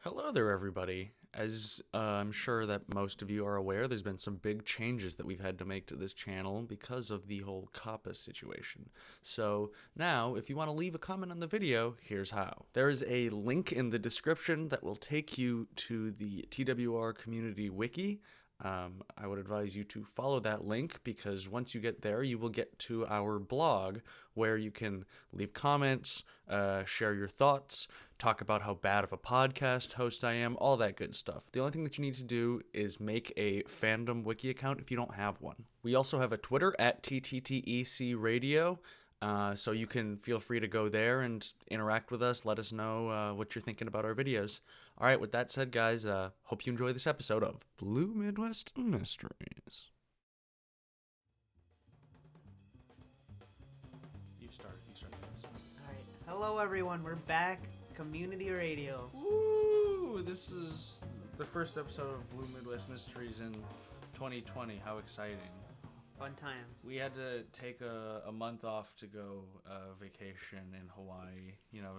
Hello there, everybody. As I'm sure that most of you are aware, there's been some big changes that we've had to make to this channel because of the whole COPPA situation. So now, if you want to leave a comment on the video, here's how. There is a link in the description that will take you to the TWR community wiki. I would advise you to follow that link because once you get there, you will get to our blog where you can leave comments, share your thoughts, talk about how bad of a podcast host I am, all that good stuff. The only thing that you need to do is make a fandom wiki account if you don't have one. We also have a Twitter at TTTEC Radio. So you can feel free to go there and interact with us. Let us know what you're thinking about our videos. All right, with that said, guys, hope you enjoy this episode of Blue Midwest Mysteries. You start. All right. Hello, everyone. We're back. Community radio. Woo! This is the first episode of Blue Midwest Mysteries in 2020. How exciting. Fun times. We had to take a month off to go vacation in Hawaii. You know,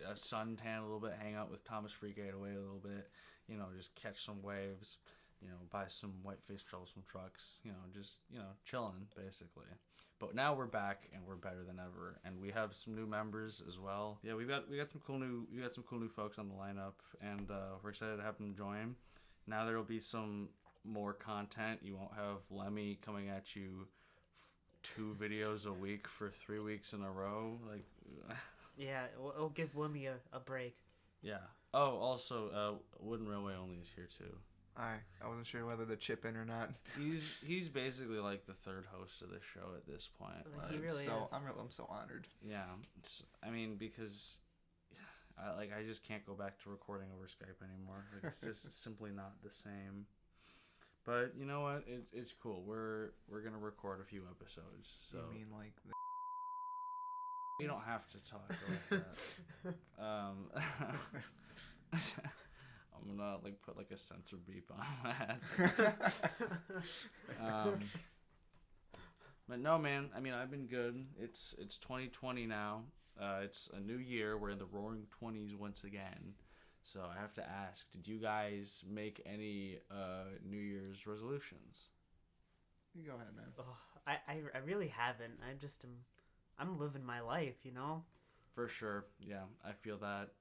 a suntan a little bit, hang out with Thomas Freak 808 a little bit. You know, just catch some waves. You know, buy some whiteface troublesome trucks. You know, just chilling basically. But now we're back and we're better than ever, and we have some new members as well. Yeah, we got some cool new folks on the lineup, and we're excited to have them join. Now there will be some more content. You won't have Lemmy coming at you 2 videos a week for 3 weeks in a row. Like, yeah, it'll give Lemmy a break. Yeah. Oh, also, WoodenRailwayOnly is here too. I wasn't sure whether to chip in or not. He's basically like the third host of the show at this point. He really is. I'm so honored. Yeah. I mean, because I just can't go back to recording over Skype anymore. Like, it's just simply not the same. But you know what? It's cool. We're gonna record a few episodes. So You mean like the we don't have to talk about that. I'm gonna put a censor beep on that. But no, man. I mean, I've been good. It's 2020 now. It's a new year. We're in the roaring 20s once again. So I have to ask, did you guys make any New Year's resolutions? You go ahead, man. Oh, I really haven't. I'm living my life, you know? For sure. Yeah, I feel that.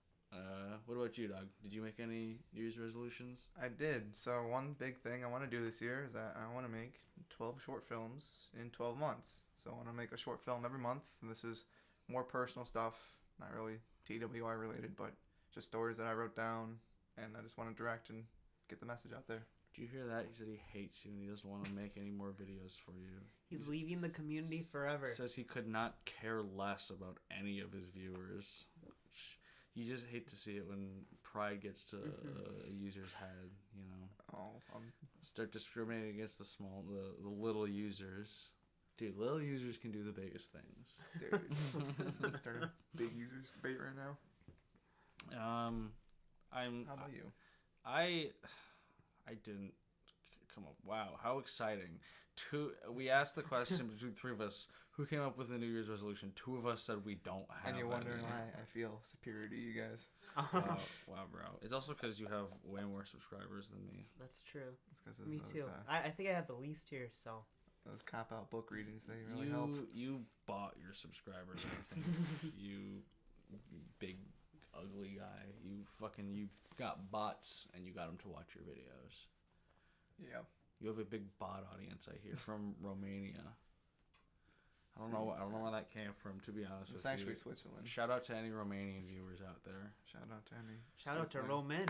What about you, Doug? Did you make any New Year's resolutions? I did. So one big thing I want to do this year is that I want to make 12 short films in 12 months. So I want to make a short film every month, and this is more personal stuff, not really TWI related, but just stories that I wrote down, and I just want to direct and get the message out there. Do you hear that? He said he hates you and he doesn't want to make any more videos for you. He's leaving the community forever. Says he could not care less about any of his viewers. You just hate to see it when pride gets to a user's head, you know. Start discriminating against the little users. Dude, little users can do the biggest things. Dude, let's start a big users debate right now. How about you? I didn't come up. Wow, how exciting! We asked the question between 3 of us: who came up with a New Year's resolution? 2 of us said we don't have. And you're wondering any. why I feel superior to you guys. Wow, bro! It's also because you have way more subscribers than me. That's true. It's because Me too. I think I have the least here, so. Those cop-out book readings, they really help. You bought your subscribers, I think. you big ugly guy. You got bots and you got them to watch your videos. Yeah. You have a big bot audience, I hear, from Romania. I don't know where that came from, to be honest with you. It's actually Switzerland. Shout out to any Romanian viewers out there. Shout out to any. Shout out to Roman.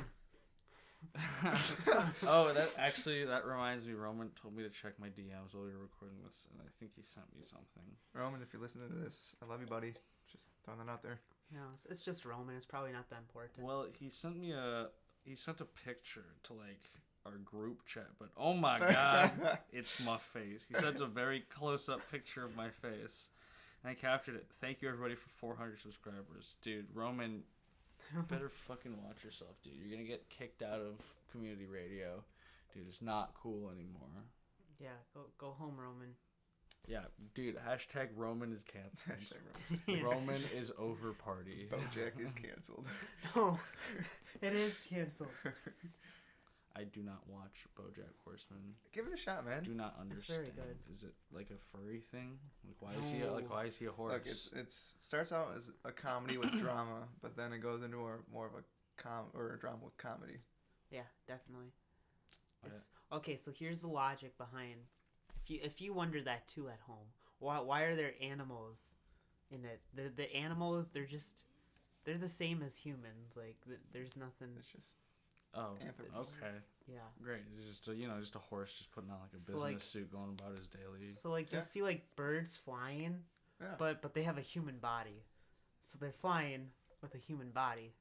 Oh, that reminds me. Roman told me to check my DMs while we were recording this, and I think he sent me something. Roman, if you're listening to this, I love you, buddy. Just throwing that out there. No, it's just Roman. It's probably not that important. Well, he sent a picture to our group chat, but oh my god, it's my face. He sent a very close-up picture of my face, and I captured it. Thank you everybody for 400 subscribers, dude. Roman, you better fucking watch yourself, dude. You're gonna get kicked out of community radio, dude. It's not cool anymore. Yeah, go home, Roman. Yeah, dude. Hashtag Roman is canceled. Hashtag Roman. Yeah. Roman is over party. BoJack is canceled. No, it is canceled. I do not watch BoJack Horseman. Give it a shot, man. Do not It's very understand. good. Is it like a furry thing? Like why is he a horse? Look, it's starts out as a comedy with drama, but then it goes into more of a drama with comedy. Yeah, definitely. I- Okay, so here's the logic behind. If you wonder that too at home, why are there animals in it? The animals, they're the same as humans. Like there's nothing. It's just Oh, anthems. okay, Yeah. great. It's just just a horse just putting on like a So, business like- suit going about his daily. So like Yeah. you'll see like birds flying, Yeah. but they have a human body, so they're flying with a human body.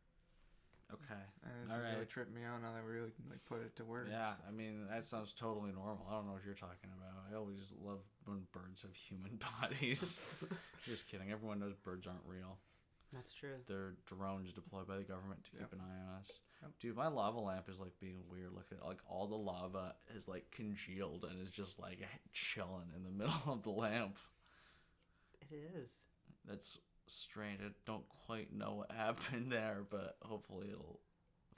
Okay. And this All is really right. tripping me out now that we really like put it to words. Yeah, I mean that sounds totally normal. I don't know what you're talking about. I always love when birds have human bodies. Just kidding. Everyone knows birds aren't real. That's true. They're drones deployed by the government to keep Yep. an eye on us. Yep. Dude, my lava lamp is like being weird. Look at it. Like all the lava is like congealed and is just like chilling in the middle of the lamp. It is. That's strange. I don't quite know what happened there, but hopefully it'll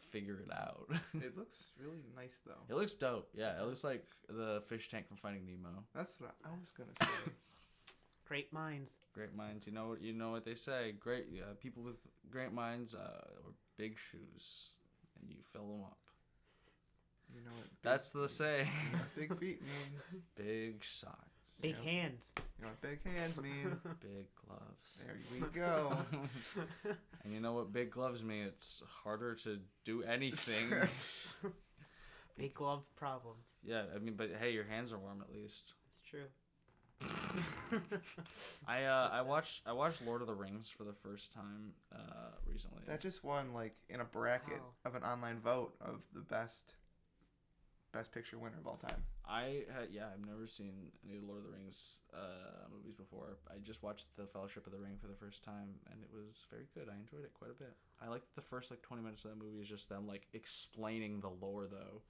figure it out. It looks really nice though. It looks dope. Yeah, it looks like the fish tank from Finding Nemo. That's what I was gonna say. Great minds. Great minds. You know what they say. Great people with great minds or big shoes, and you fill them up. You know what? That's the saying. You know what big feet mean. Big socks. Big Yeah. hands. You know what big hands mean. Big gloves. There we go. And you know what big gloves mean? It's harder to do anything. Big glove problems. Yeah, I mean, but hey, your hands are warm at least. It's true. I watched Lord of the Rings for the first time recently. That just won like in a bracket Wow. of an online vote of the best picture winner of all time. I've never seen any of the Lord of the Rings movies before. I just watched the Fellowship of the Ring for the first time, and it was very good. I enjoyed it quite a bit. I liked the first like 20 minutes of that movie is just them like explaining the lore though.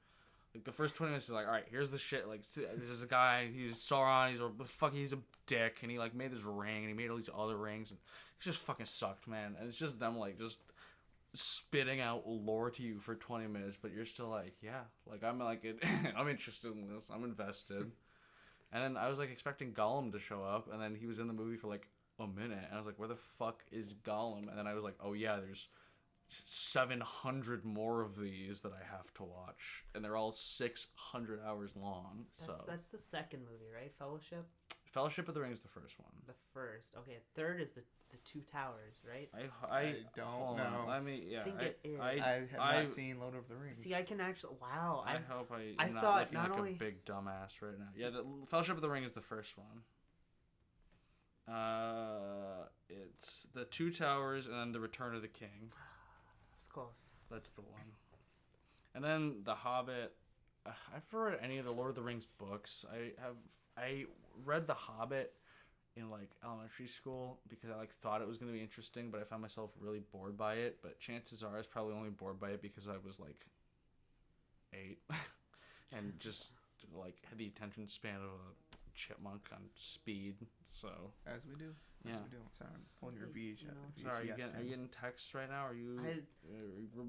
Like the first 20 minutes is like, all right, here's the shit. Like there's a guy, he's Sauron, he's a dick, and he like made this ring, and he made all these other rings, and it just fucking sucked, man. And it's just them like just spitting out lore to you for 20 minutes, but you're still like, yeah, like I'm like I'm interested in this, I'm invested. And then I was like expecting Gollum to show up, and then he was in the movie for like a minute, and I was like, where the fuck is Gollum? And then I was like, oh yeah, there's 700 more of these that I have to watch, and they're all 600 hours long. That's the second movie, right? Fellowship. Fellowship of the Ring is the first one. The first. Okay. Third is the Two Towers, right? I don't hold know. on. I mean, yeah, I think it is. I have not seen Lord of the Rings. See, I can actually. Wow. I hope I I'm not saw it looking not like only- a big dumbass right now. Yeah, the Fellowship of the Ring is the first one. It's the Two Towers and then the Return of the King. It's close. That's the one. And then The Hobbit. I've never read any of the Lord of the Rings books. I read The Hobbit in like elementary school because I like thought it was going to be interesting, but I found myself really bored by it. But chances are I was probably only bored by it because I was like 8 and just like had the attention span of a chipmunk on speed. So As we do. yeah. As we do. Sorry, I'm pulling your VH. You know. Sorry, are you pen. getting texts right now? Are you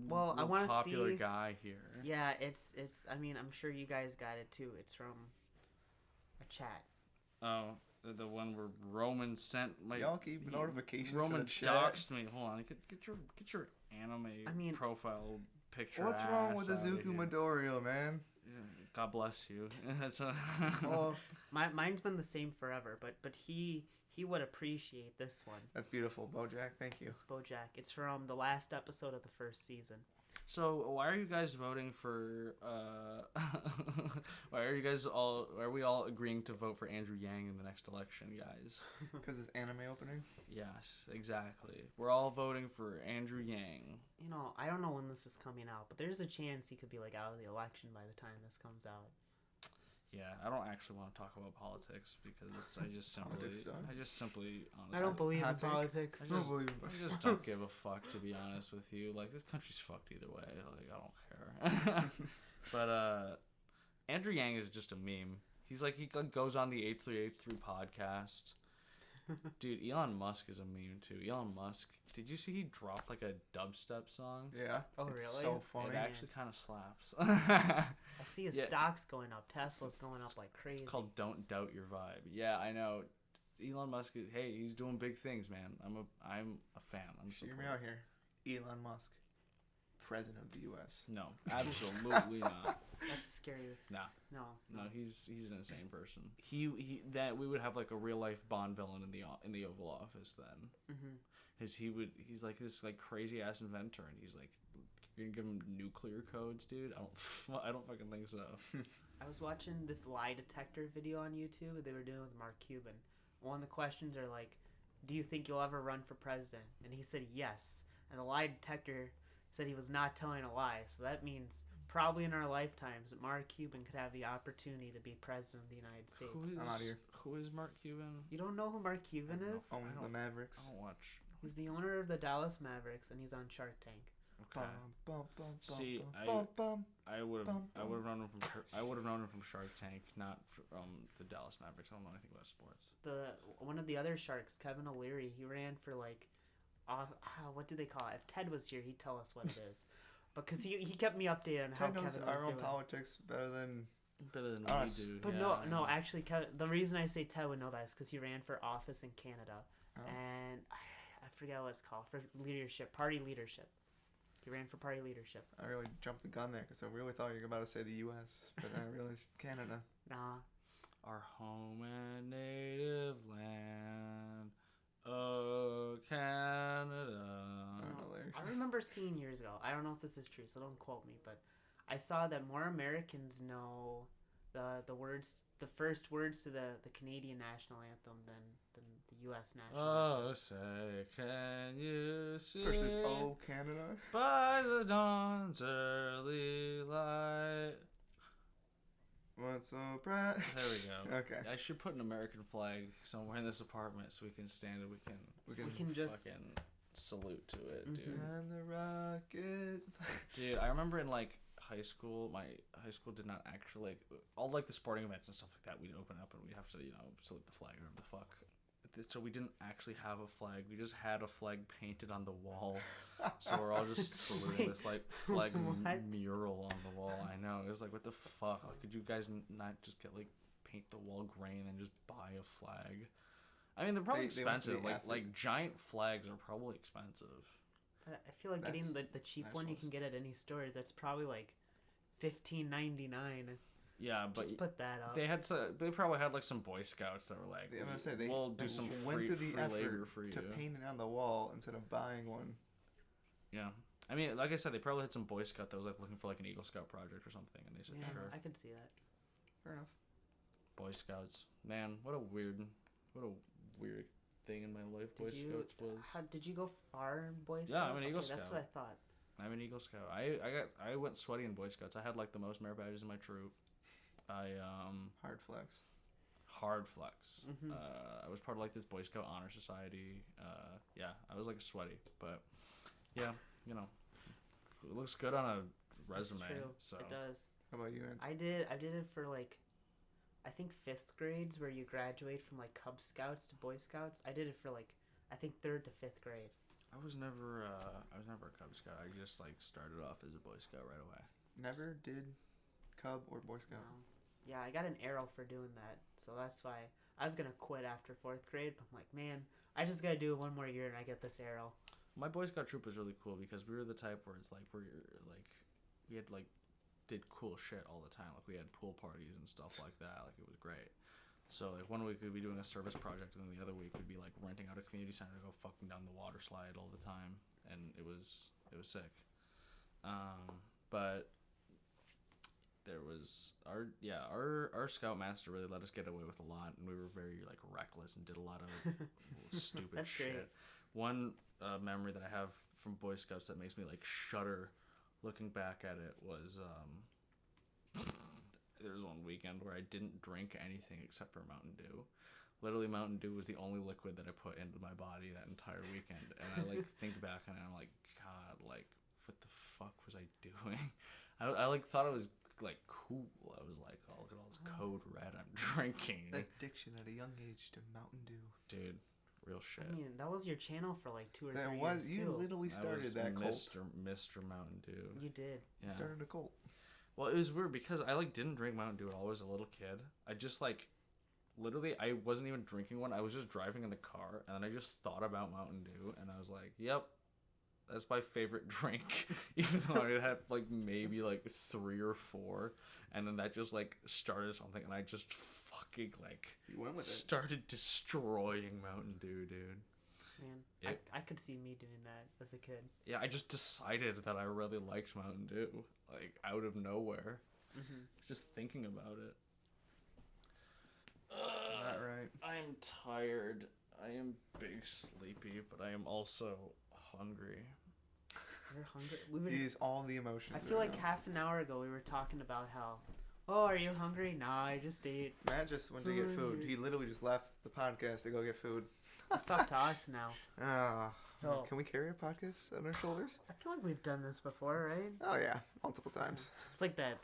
Well, I real wanna popular see- guy here? Yeah, it's. I mean, I'm sure you guys got it too. It's from a chat. Oh, the one where Roman sent my Y'all keep notifications for Roman the chat. doxed me. Hold on, get your anime I mean, profile picture. What's wrong ass with the outta Zuku here. Midoriya, man? Yeah, God bless you. That's a Oh, Mine's been the same forever, but he would appreciate this one. that's beautiful, BoJack. Thank you. It's BoJack. It's from the last episode of the first season. So why are you guys voting for? Why are we all agreeing to vote for Andrew Yang in the next election, guys? Because it's anime opening. Yes, exactly. We're all voting for Andrew Yang. You know, I don't know when this is coming out, but there's a chance he could be like out of the election by the time this comes out. Yeah, I don't actually want to talk about politics because I just Politics suck. honestly, I don't believe in Hot take. politics. I don't just- believe I just don't give a fuck, to be honest with you. Like, this country's fucked either way. Like, I don't care. But Andrew Yang is just a meme. He like goes on the 8383 podcast. Dude, Elon Musk is a meme too. Elon Musk, did you see he dropped like a dubstep song? Yeah. Oh, It's really? so funny. It actually kind of slaps. I see his Yeah. stocks going up. Tesla's going up like crazy. It's called "Don't Doubt Your Vibe." Yeah, I know. Elon Musk is, hey, he's doing big things, man. I'm a fan. I'm Hear me out here. Elon Musk, president of the U.S. No, absolutely not. That's scary. Nah. No. No, he's an insane person. He that we would have like a real life Bond villain in the Oval Office then. Mm-hmm. He's like this like crazy ass inventor, and he's like, you're gonna give him nuclear codes, dude? I don't fucking think so. I was watching this lie detector video on YouTube they were doing with Mark Cuban. One of the questions are like, do you think you'll ever run for president? And he said yes. And the lie detector said he was not telling a lie. So that means probably in our lifetimes that Mark Cuban could have the opportunity to be president of the United States. I'm out here. Who is Mark Cuban? You don't know who Mark Cuban is? Owns the Mavericks. I don't watch. He's the owner of the Dallas Mavericks and he's on Shark Tank. Okay. See, I would have known him from Shark Tank, not from the Dallas Mavericks. I don't know anything about sports. One of the other sharks, Kevin O'Leary, he ran for like, what do they call it? If Ted was here, he'd tell us what it is, because he kept me updated on how Ted knows Kevin was our own doing. politics better than We us. do. But yeah, no, actually, Kevin, the reason I say Ted would know that is because he ran for office in Canada, Oh. and I forget what it's called, for leadership, party leadership. He ran for party leadership. I really jumped the gun there because I really thought you were about to say the U.S., but I realized Canada. Nah. Our home and native land, oh Canada. I don't know lyrics. I remember seeing years ago, I don't know if this is true, so don't quote me, but I saw that more Americans know the words, the first words to the Canadian national anthem than the U.S. national anthem. Oh, say, can you see? Versus Oh Canada. By the dawn's early light. What's so bright? There we go. Okay. I should put an American flag somewhere in this apartment so we can stand and We can just fucking salute to it, dude. And the rockets. Dude, I remember in like high school, my high school did not actually like all like the sporting events and stuff like that. We'd open up and we'd have to salute the flag or whatever the fuck. So we didn't actually have a flag. We just had a flag painted on the wall. So we're all just saluting this like flag What? mural on the wall. I know. It was like, what the fuck? Like, could you guys not just get like paint the wall gray and then just buy a flag? I mean, they're probably They went to expensive. the Like athlete. giant flags are probably expensive. I feel like getting the cheap one you can get at any store that's probably like $15.99. Yeah, but Just put that up. they probably had like some Boy Scouts that were like, I'm gonna say they we'll do some went free through the labor effort for you. to paint it on the wall instead of buying one. Yeah. I mean, like I said, they probably had some Boy Scout that was like looking for like an Eagle Scout project or something, and they said, Yeah, sure. I can see that. Fair enough. Boy Scouts. Man, what a weird thing in my life Boy Scouts was. Did you go far in Boy Scouts? Yeah, I'm an Eagle That's Scout. what I thought. I'm an Eagle Scout. I went sweaty in Boy Scouts. I had like the most merit badges in my troop. Hard flex. Hard flex. Mhm. I was part of like this Boy Scout honor society. Yeah, I was like sweaty, but yeah, it looks good on a resume. It's true. So It does. How about you, Ed? I did it for like, I think 5th grades where you graduate from like Cub Scouts to Boy Scouts. I did it for like, I think 3rd to 5th grade. I was never a Cub Scout. I just like started off as a Boy Scout right away. Never did Cub or Boy Scout. Yeah, I got an arrow for doing that, so that's why I was gonna quit after 4th grade. But I'm like, man, I just gotta do it one more year and I get this arrow. My Boy Scout troop was really cool because we were the type where it's like we had like did cool shit all the time. Like we had pool parties and stuff like that. Like it was great. So like 1 week we'd be doing a service project and then the other week we'd be like renting out a community center to go fucking down the water slide all the time, and it was sick. But there was our scoutmaster really let us get away with a lot, and we were very like reckless and did a lot of stupid That's shit. great. One memory that I have from Boy Scouts that makes me like shudder looking back at it was there was one weekend where I didn't drink anything except for Mountain Dew. Literally, Mountain Dew was the only liquid that I put into my body that entire weekend, and I like think back and I'm like, God, like what the fuck was I doing? I like thought I was like cool. I was like, oh, look at all this Code Red I'm drinking. Addiction at a young age to Mountain Dew. Dude, real shit. I mean, that was your channel for like 2 or 3 That years was you too. literally started that cult. Mr. Mountain Dew. You did. Yeah. Started a cult. Well, it was weird because I like didn't drink Mountain Dew at all as a little kid. I just like literally I wasn't even drinking one. I was just driving in the car and then I just thought about Mountain Dew and I was like, "Yep, that's my favorite drink." Even though I had like maybe like 3 or 4, and then that just like started something and I just fucking like You went with it. started destroying Mountain Dew, dude. Man, I could see me doing that as a kid. Yeah, I just decided that I really liked Mountain Dew, like out of nowhere. Mm-hmm. Just thinking about it. Not right. I am tired. I am big sleepy, but I am also hungry. We're hungry. We were, These all the emotions. I feel right like now. half an hour ago we were talking about how, oh, are you hungry? Nah, I just ate. Matt just went to get food. He literally just left the podcast to go get food. It's up to us now. So Can we carry a podcast on our shoulders? I feel like we've done this before, right? Oh yeah, multiple times. It's like that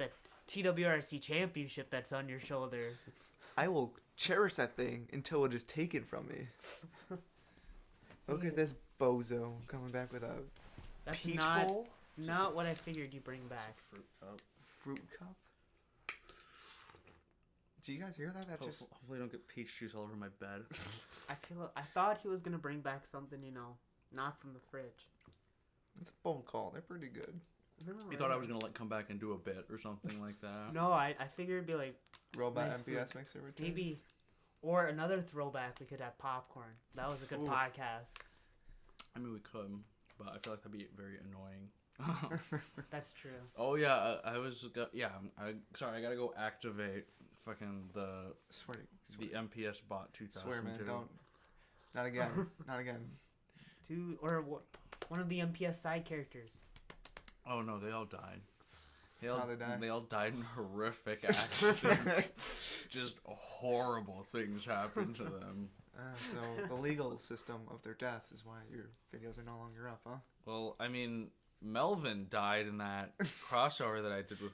TWRC championship that's on your shoulder. I will cherish that thing until it is taken from me. Look at this bozo coming back with a That's peach not bowl, not what I figured you'd bring It's a back. fruit cup. fruit cup. Do you guys hear that? That's just Hopefully, I don't get peach juice all over my bed. I thought he was gonna bring back something, not from the fridge. it's a bold call. They're pretty good. No, You thought I was gonna like come back and do a bit or something like that? No, I figured it'd be like Robot Nice MPS mixer return. maybe, or another throwback. We could have popcorn. That was a good Ooh. podcast. I mean, we could, but I feel like that'd be very annoying. That's true. Oh yeah, sorry, I gotta go activate fucking the Swear, MPS bot 2002. swear, man, don't. Not again. Not again. One of the MPS side characters. Oh no, they all died. How'd they die? They all died in horrific accidents. Just horrible things happened to them. So the legal system of their death is why your videos are no longer up, huh? Well, I mean, Melvin died in that crossover that I did with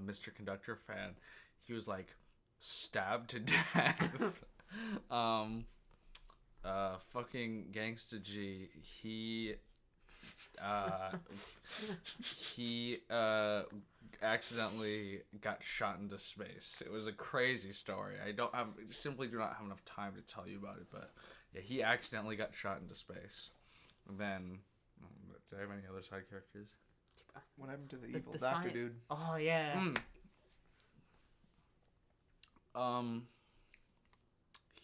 Mr. Conductor fan. He was like stabbed to death. Fucking Gangsta G. He accidentally got shot into space. It was a crazy story. Simply do not have enough time to tell you about it, but yeah, he accidentally got shot into space. And then, did I have any other side characters? What happened to the The- evil the doctor sci- dude? Oh yeah.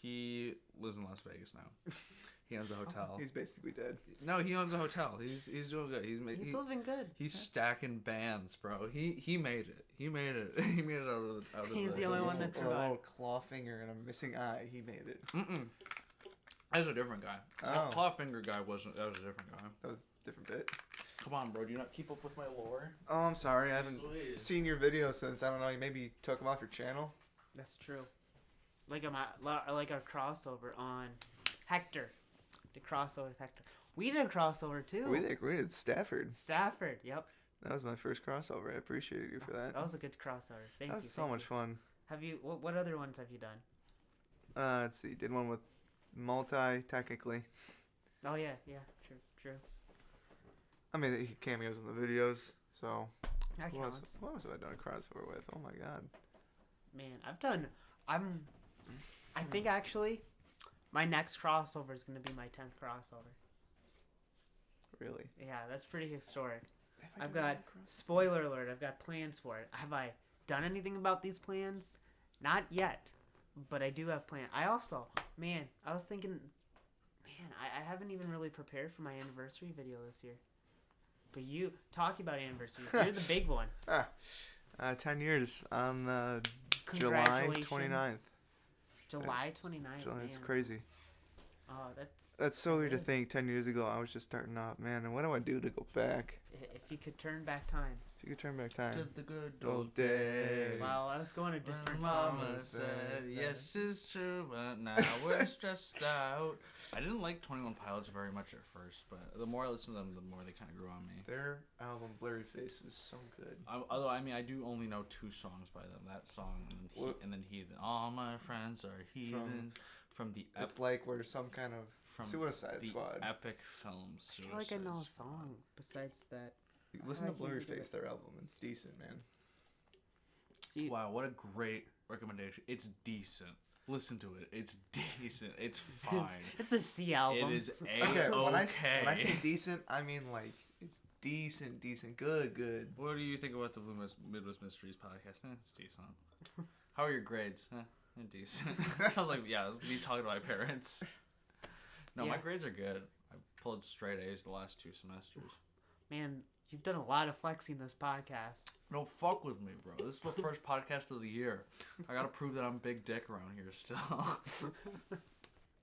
He lives in Las Vegas now. He owns a hotel. He's basically dead. No, he owns a hotel. He's doing good. He's living good. He's stacking bands, bro. He made it. He made it. He made it out of He's the only one that A survived. little claw finger and a missing eye. He made it. That's a different guy. Oh. Claw finger guy wasn't. That was a different guy. That was a different bit. Come on, bro. Do you not keep up with my lore? Oh, I'm sorry. I haven't Sweet. seen your videos since, I don't know, you maybe took them off your channel. That's true. Like our crossover on Hector. The crossover with Hector. We did a crossover too. We did Stafford. Stafford. Yep. That was my first crossover. I appreciate you for that. That was a good crossover. Thank you. That was so thank much you. fun. Have you? What other ones have you done? Let's see. Did one with Multi, technically. Oh yeah. True. I mean, he cameos in the videos, so. That What counts. else have I done a crossover with? Oh my god. Man, I think actually, my next crossover is gonna be my 10th crossover. Really? Yeah, that's pretty historic. Have I I've done got, any spoiler alert, I've got plans for it. Have I done anything about these plans? Not yet, but I do have plans. I was thinking, I haven't even really prepared for my anniversary video this year. But you, talking about anniversaries, you're the big one. 10 years on July Congratulations. 29th. July 29th, man. It's crazy. Oh, That's so weird to is. think 10 years ago I was just starting off, man, and what do I do to go back? If you could turn back time. If you could turn back time. To the good old old days. days. Wow, I was going a different Mama song. said, yes, it's true, but now we're stressed out. I didn't like 21 Pilots very much at first, but the more I listened to them, the more they kind of grew on me. Their album Blurry Face was so good. Although, I mean, I do only know 2 songs by them. That song and then Heathen. All my friends are heathens. From the It's like we're some kind of from Suicide the Squad. epic film I feel like I know a Squad. song besides that. Listen to I can't Blurry think of Face, it. their album. It's decent, man. See, Wow, what a great recommendation. It's decent. Listen to it. It's decent. It's fine. it's a C album. It is Okay, when I A-okay. say decent, I mean like it's decent, good. What do you think about the Midwest Mysteries podcast? It's decent. How are your grades? Decent. That sounds like, yeah, me talking to my parents. No, my Yeah. grades are good. I pulled straight A's the last 2 semesters. Man, you've done a lot of flexing this podcast. Don't fuck with me, bro. This is my first podcast of the year. I gotta prove that I'm big dick around here still.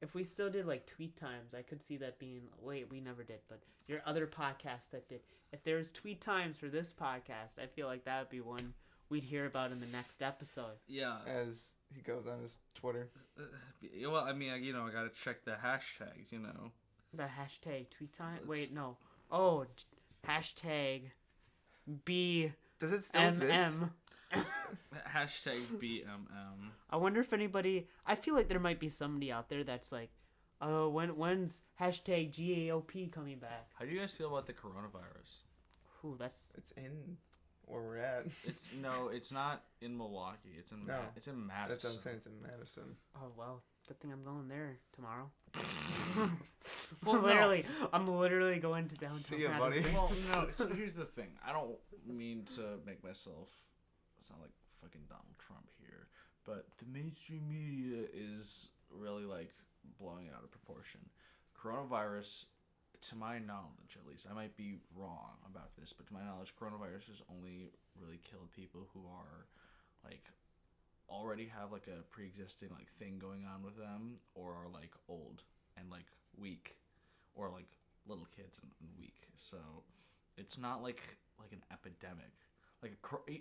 If we still did like tweet times, I could see that being. Wait, we never did, but your other podcast that did. If there was tweet times for this podcast, I feel like that would be one we'd hear about in the next episode. Yeah. As he goes on his Twitter. Well, I mean, I gotta check the hashtags, you know. The hashtag tweet time. Wait, no. Oh, hashtag B Does it still M exist? M. Hashtag BMM. I wonder if anybody. I feel like there might be somebody out there that's like, when's hashtag GAOP coming back? How do you guys feel about the coronavirus? Ooh, that's It's in where we're at. It's not in Milwaukee. It's in No. it's in Madison. That's what I'm saying. It's in Madison. oh well. Good thing I'm going there tomorrow. Well, no. I'm literally going to downtown. See ya, buddy. Madison. Well, no. So here's the thing. I don't mean to make myself sound like fucking Donald Trump here, but the mainstream media is really like blowing it out of proportion. Coronavirus, to my knowledge at least, I might be wrong about this, but to my knowledge, coronavirus has only really killed people who are like already have like a pre-existing like thing going on with them, or are like old and like weak, or like little kids and weak. So it's not like an epidemic. Like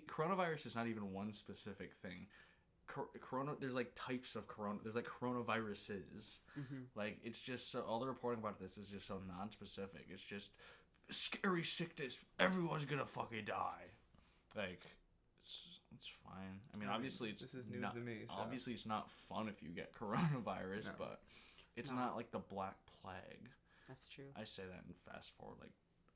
coronavirus is not even one specific thing. There's like types of corona. There's like coronaviruses. Mm-hmm. Like it's just so, all the reporting about this is just so non-specific. It's just scary sickness. Everyone's gonna fucking die. Like it's fine. I mean, obviously it's this is news not, to me. So. Obviously, it's not fun if you get coronavirus, No. but it's No. not like the Black Plague. That's true. I say that and fast forward like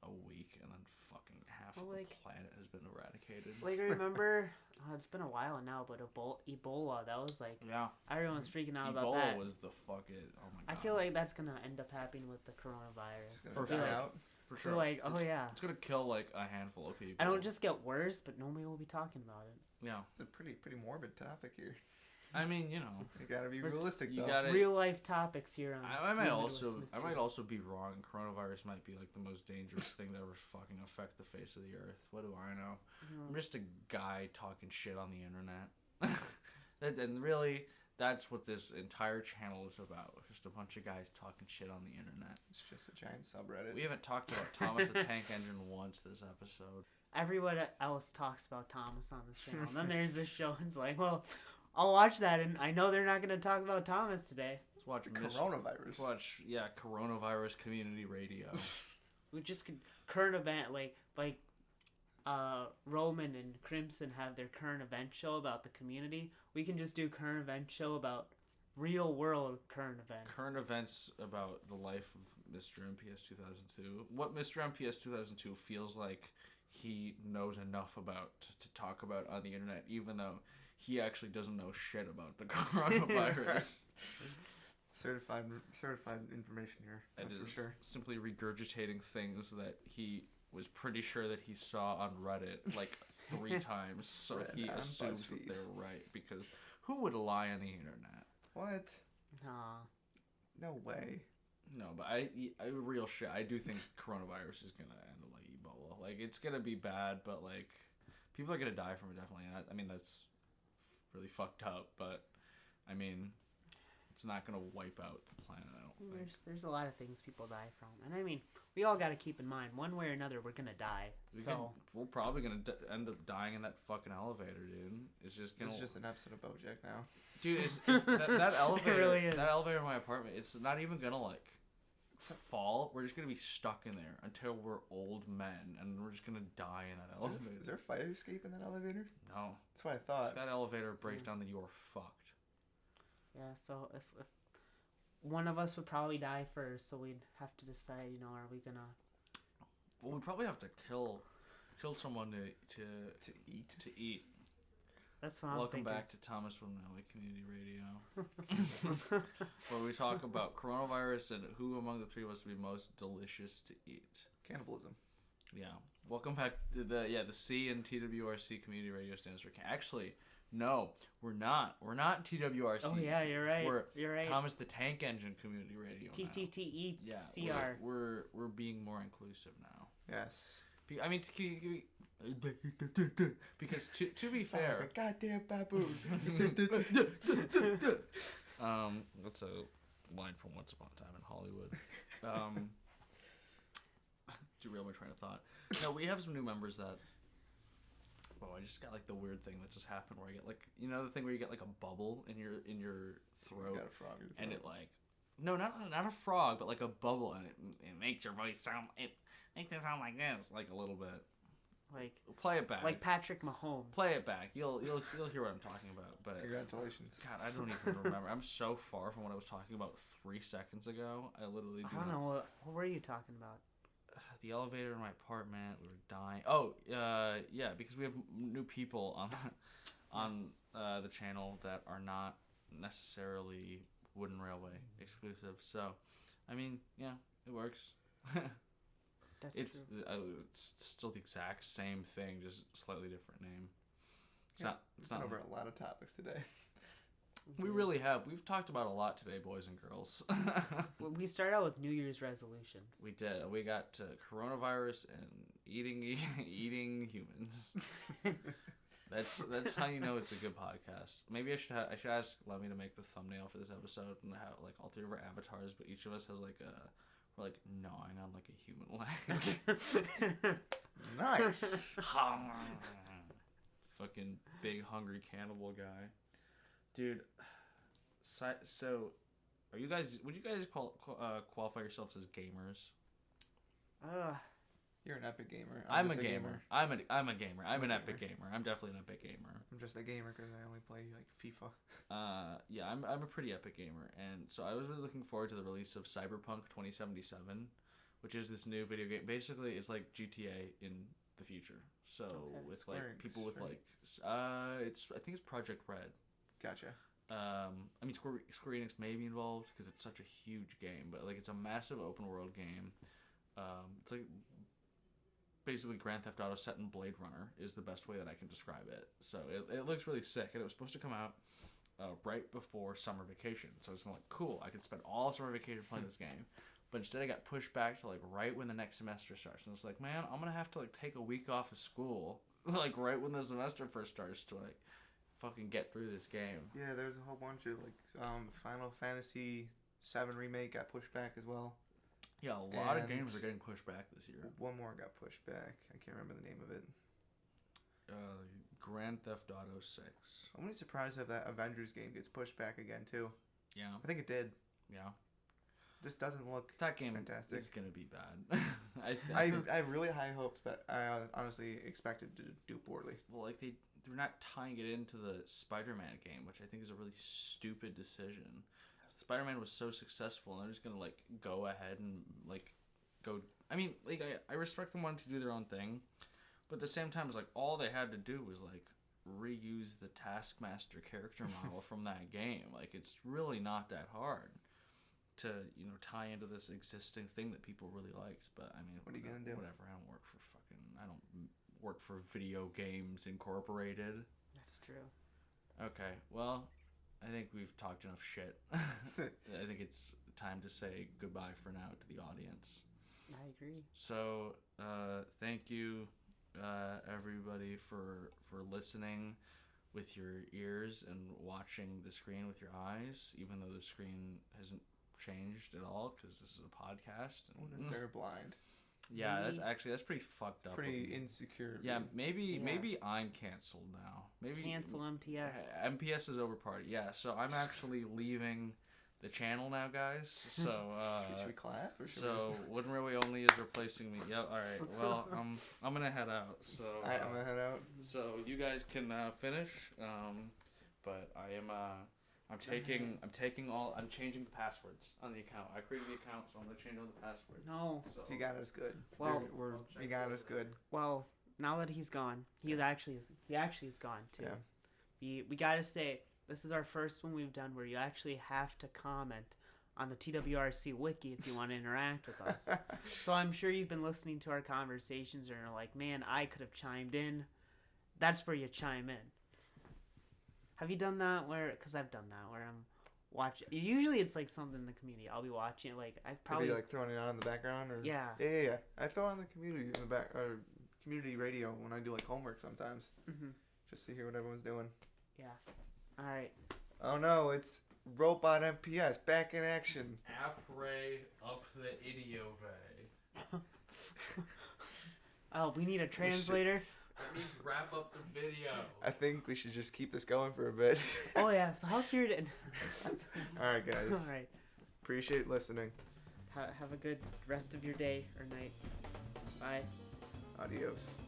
a week, and then fucking half Well, of like- the planet has been eradicated. Like I remember, it's been a while now, but Ebola. That was like Yeah, everyone's freaking out about Ebola that. was the fucking. Oh my god. I feel like that's gonna end up happening with the coronavirus. It's For gonna Be die sure. like, out. for be sure. like, oh it's, yeah, it's gonna kill like a handful of people. I don't just get worse, but nobody will be talking about it. Yeah, It's a pretty morbid topic here. I mean, you know, You gotta be We're- realistic you though. gotta. Real life topics here on. I might Two also Midwest I might Mysteries. also be wrong. Coronavirus might be like the most dangerous thing to ever fucking affect the face of the earth. What do I know? I'm just a guy talking shit on the internet. And really, that's what this entire channel is about. Just a bunch of guys talking shit on the internet. It's just a giant subreddit. We haven't talked about Thomas the Tank Engine once this episode. Everyone else talks about Thomas on this channel. And then there's this show, and it's like, well, I'll watch that, and I know they're not going to talk about Thomas today. Let's watch Coronavirus. Let's watch coronavirus community radio. We just could current event like Roman and Crimson have their current event show about the community. We can just do current event show about real world current events. Current events about the life of Mr. MPS 2002. What Mr. MPS 2002 feels like he knows enough about to talk about on the internet, even though he actually doesn't know shit about the coronavirus. Certified information here. And That's for is sure. simply regurgitating things that he was pretty sure that he saw on Reddit like 3 times, so Read he on assumes that BuzzFeed. they're right, because who would lie on the internet? What? Nah. No way. No, but I real shit. I do think coronavirus is gonna end like Ebola. Like it's gonna be bad, but like people are gonna die from it definitely. And I mean that's really fucked up, but I mean it's not gonna wipe out the planet. I don't There's a lot of things people die from, and I mean, we all got to keep in mind, one way or another, we're gonna die. We're probably gonna end up dying in that fucking elevator, dude. It's just gonna. It's just an episode of BoJack now. Dude, that elevator. really is. That elevator in my apartment. It's not even gonna like fall. We're just gonna be stuck in there until we're old men, and we're just gonna die in that elevator. Is there a fire escape in that elevator? No. That's what I thought. If that elevator breaks down, then you're fucked. Yeah, so if one of us would probably die first, so we'd have to decide, are we gonna... Well, we probably have to kill someone to eat. That's what I'm Welcome thinking. back to Thomas WoodenRailway Community Radio, where we talk about coronavirus and who among the three of us would be most delicious to eat. Cannibalism. Yeah. Welcome back to the C in TWRC Community Radio stands for Actually, no, we're not. We're not TWRC. Oh yeah, you're right. You're right. Thomas the Tank Engine Community Radio. TTTECR. Yeah. We're being more inclusive now. Yes. I mean, because to be fair, like a goddamn baboon. That's a line from Once Upon a Time in Hollywood. Derail my train of thought. No, we have some new members that. Oh, I just got like the weird thing that just happened where I get like the thing where you get like a bubble in your throat. You got a frog in your throat. And it like no, not a frog, but like a bubble, and it makes your voice sound makes it sound like this, like a little bit. Like play it back. Like Patrick Mahomes. Play it back. You'll hear what I'm talking about. But congratulations. God, I don't even remember. I'm so far from what I was talking about 3 seconds ago. I literally do. I don't know what were you talking about? The elevator in my apartment. We were dying. Oh, yeah, because we have new people on the channel that are not necessarily Wooden Railway exclusive. So, I mean, yeah, it works. That's it's true. It's still the exact same thing, just slightly different name. It's We've not gone over a lot of topics today. We really have. We've talked about a lot today, boys and girls. We start out with New Year's resolutions. We did. We got to coronavirus and eating humans. That's how you know it's a good podcast. Maybe I should ask Lemmy to make the thumbnail for this episode and have like all three of our avatars, but each of us has like we're like gnawing on like a human leg. Nice. Fucking big hungry cannibal guy. Dude, so would you guys qualify yourselves as gamers? You're an epic gamer. I'm just a gamer. I'm a gamer. I'm an epic gamer. I'm definitely an epic gamer. I'm just a gamer because I only play like FIFA. Yeah, I'm a pretty epic gamer, and so I was really looking forward to the release of Cyberpunk 2077, which is this new video game. Basically, it's like GTA in the future. So with like people with like I think it's Project Red. Gotcha. I mean, Square Enix may be involved because it's such a huge game, but like it's a massive open world game. It's like basically Grand Theft Auto set in Blade Runner is the best way that I can describe it. So it looks really sick, and it was supposed to come out right before summer vacation. So I was like, cool, I could spend all summer vacation playing this game. But instead, I got pushed back to like right when the next semester starts, and I was like, man, I'm gonna have to like take a week off of school, like right when the semester first starts to like fucking get through this game. Yeah, there's a whole bunch of like Final Fantasy VII Remake got pushed back as well. Yeah, a lot of games are getting pushed back this year. One more got pushed back. I can't remember the name of it. Grand Theft Auto 6. I'm really surprised if that Avengers game gets pushed back again too. Yeah. I think it did. Yeah. Just doesn't look that game fantastic. Is gonna be bad. I have really high hopes, but I honestly expected to do poorly. Well, like they're not tying it into the Spider-Man game, which I think is a really stupid decision. Spider-Man was so successful, and they're just gonna like go ahead and like go. I mean, like I respect them wanting to do their own thing, but at the same time, it's like all they had to do was like reuse the Taskmaster character model from that game. Like it's really not that hard to tie into this existing thing that people really liked. But I mean, what are you gonna do? Whatever. I don't work for Video Games Incorporated. That's true. Okay, well, I think we've talked enough shit. I think it's time to say goodbye for now to the audience. I agree. So, thank you, everybody, for listening with your ears and watching the screen with your eyes, even though the screen hasn't changed at all because this is a podcast. What And, if they're blind? yeah, Maybe- that's pretty fucked up. Pretty of me. insecure. Yeah, dude. maybe I'm canceled now. Maybe Cancel MPS. MPS is over party. Yeah, so I'm actually leaving the channel now, guys. So Should we clap or should so we just... Wooden Railway Only is replacing me. Yep. All right. Well, I'm gonna head out. So Alright, I'm gonna head out. so you guys can finish. But I'm changing the passwords on the account. I created the account, so I'm gonna change all the passwords. No. So, He got us good. Well- He got us good. Well, now that he's gone, he actually is gone too. Yeah. We gotta say, this is our first one we've done where you actually have to comment on the TWRC wiki if you want to interact with us. So I'm sure you've been listening to our conversations and are like, man, I could have chimed in. That's where you chime in. Have you done that? Because I've done that where I'm watching. Usually it's like something in the community. I'll be watching it. Like I probably Maybe like throwing it on in the background or yeah. Yeah. I throw on the community in the back or community radio when I do like homework sometimes, just to hear what everyone's doing. Yeah. All right. Oh no, it's Robot MPS back in action. Après up the idiove. Oh, we need a translator. That means wrap up the video. I think we should just keep this going for a bit. Oh yeah. So how's your day? All right, guys. All right. Appreciate listening. Have a good rest of your day or night. Bye. Adios.